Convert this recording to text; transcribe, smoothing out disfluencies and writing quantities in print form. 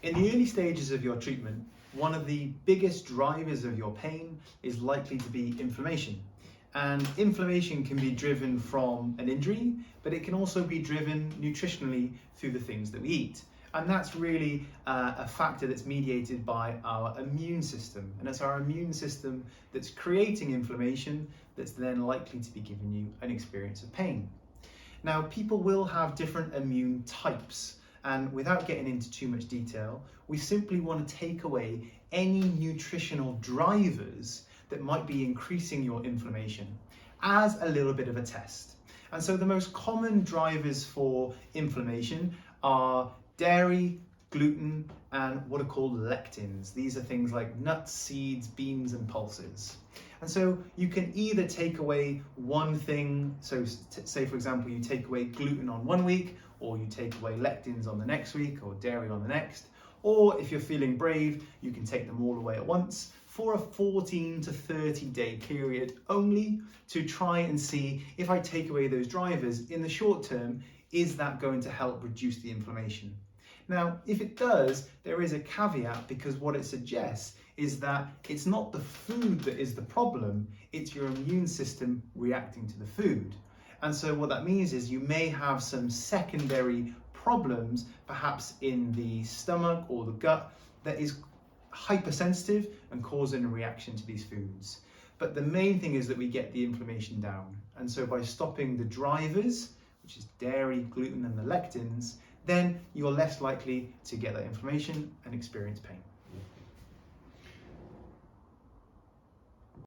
In the early stages of your treatment, one of the biggest drivers of your pain is likely to be inflammation. And inflammation can be driven from an injury, but it can also be driven nutritionally through the things that we eat. And that's really a factor that's mediated by our immune system. And it's our immune system that's creating inflammation that's then likely to be giving you an experience of pain. Now, people will have different immune types. And without getting into too much detail, we simply want to take away any nutritional drivers that might be increasing your inflammation as a little bit of a test. And so the most common drivers for inflammation are dairy, gluten, and what are called lectins. These are things like nuts, seeds, beans, and pulses. And so you can either take away one thing, so say for example you take away gluten on one week, or you take away lectins on the next week, or dairy on the next, or if you're feeling brave, you can take them all away at once for a 14 to 30 day period only to try and see if I take away those drivers in the short term, is that going to help reduce the inflammation? Now, if it does, there is a caveat, because what it suggests is that it's not the food that is the problem, it's your immune system reacting to the food. And so what that means is you may have some secondary problems, perhaps in the stomach or the gut, that is hypersensitive and causing a reaction to these foods. But the main thing is that we get the inflammation down. And so by stopping the drivers, which is dairy, gluten, and the lectins, then you're less likely to get that inflammation and experience pain.